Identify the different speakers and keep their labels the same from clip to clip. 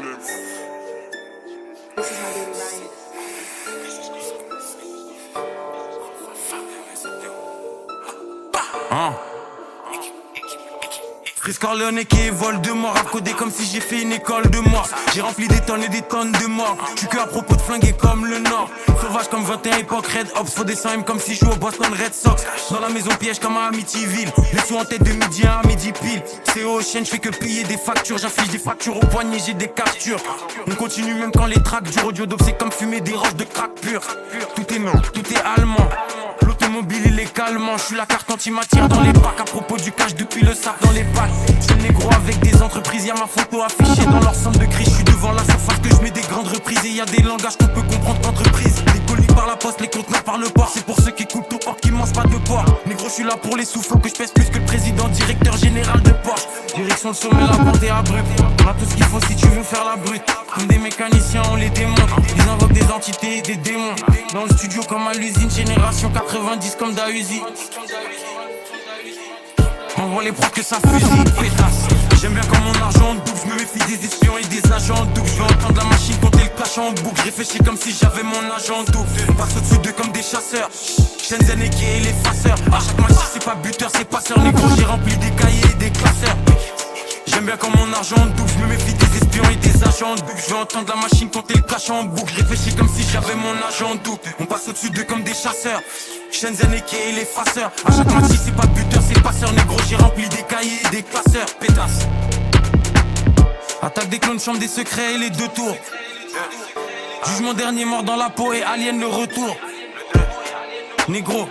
Speaker 1: This is my daily life.
Speaker 2: Chris Corleone qui vole de mort, rap codé comme si j'ai fait une école de mort. J'ai rempli des tonnes et des tonnes de morts. J'suis que à propos de flinguer comme le Nord. Sauvage comme 21 époque Red Ops. Faut des 100 M comme si je jouais au Boston Red Sox. Dans la maison piège comme à Amityville. Les sous en tête de midi à midi pile. C'est au chaîne, j'fais que payer des factures. J'affiche des fractures au poignet, j'ai des captures. On continue même quand les tracks du audio dope. C'est comme fumer des roches de crack pur. Tout est non, tout est allemand. L'automobile il est calmant. J'suis la carte anti-matière dans les bacs. À propos du cash depuis le sac dans les bacs. J'suis le négro avec des entreprises. Y'a ma photo affichée dans leur centre de crise. J'suis devant la surface que j'mets des grandes reprises. Et y'a des langages qu'on peut comprendre qu'entreprise. Les colis par la poste, les conteneurs par le port. C'est pour ceux qui coupent tout porc, qui mangent pas de porc. Négro j'suis là pour les souffles. Que j'pèse plus que le président, directeur général de Porsche. Direction le sommet, la porte est abrupte. On a tout ce qu'il faut si tu veux faire la brute. Comme des mécaniciens on les démonte. Ils invoquent des entités et des démons. Dans le studio comme à l'usine, génération 90 comme Dahuzi. On voit les prods que ça fusille, pétasse. J'aime bien quand mon argent double. Je me méfie des espions et des agents doubles. Je veux entendre la machine compter le cash en boucle. Je réfléchis comme si j'avais mon agent double. On passe au-dessus d'eux comme des chasseurs. Shenzhen et qui est l'effaceur. À chaque match c'est pas buteur, c'est passeur. Négro j'ai rempli des cahiers et des classeurs. J'aime bien quand mon argent double. Je me méfie des espions et des agents doubles. Je veux entendre la machine compter le cash en boucle. Je réfléchis comme si j'avais mon agent double. On passe au-dessus d'eux comme des chasseurs. Shenzhen et qui est l'effaceur. À chaque match c'est pas buteur, c'est passeur. Négro j'ai rempli des cahiers et des classeurs. Pétasse. Attaque des clones, chambre des secrets et les deux tours. Jugement dernier, mort dans la peau et alien le retour. Négro,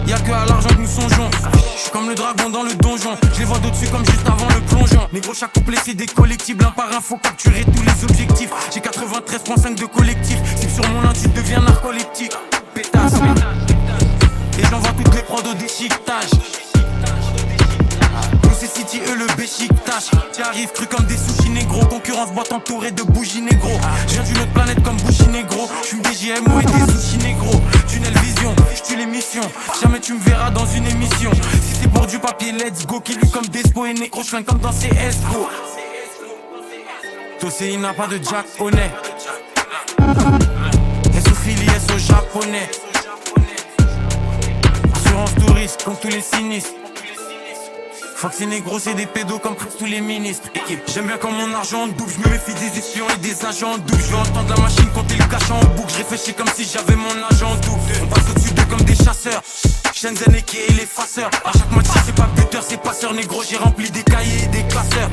Speaker 2: y'a que à l'argent que nous songeons. J'suis comme le dragon dans le donjon. Je les vois d'au-dessus comme juste avant le plongeon. Négro, chaque couplet c'est des collectibles. Un par un faut capturer tous les objectifs. J'ai 93.5 de collectif. Si sur mon tu deviens narcoleptique. Pétasse. Et j'envoie toutes les prods au déchiquetage. C'est City, eux le béchiquetage. T'y arrives cru comme des sushis négro. Concurrence boîte entourée de bougies négro. Je viens d'une autre planète comme bougie négro. J'fume des JMO et des sushis négro. Tunnel vision, j'tue l'émission. Jamais tu me verras dans une émission. Si c'est pour du papier, let's go. Qui lui comme Despo et négro. J'flingue comme dans CSGO. Tosé il n'a pas de Jack Honnet. S.O.Philly, S.O. japonais. Assurance touriste comme tous les sinistres. Faut que ces négros c'est des pédos comme presque tous les ministres. J'aime bien quand mon argent double. Je me méfie des espions et des agents doubles. Je veux entendre la machine compter le cash en boucle. Je réfléchis comme si j'avais mon agent double. On passe au-dessus d'eux comme des chasseurs. Shenzhen et qui est l'effaceur. À chaque match c'est pas buteur, c'est passeur. Négro j'ai rempli des cahiers et des classeurs.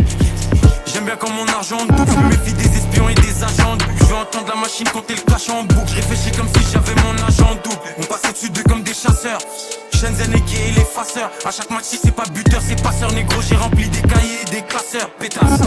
Speaker 2: J'aime bien quand mon argent double. Je me méfie des espions et des agents doubles. Je veux entendre la machine compter le cash en boucle. Je réfléchis comme si j'avais mon agent double. On passe au-dessus d'eux comme des chasseurs. Shenzhen et qui est l'effaceur. À chaque match si c'est pas buteur, c'est passeur. Négro j'ai rempli des cahiers et des classeurs. Pétasse.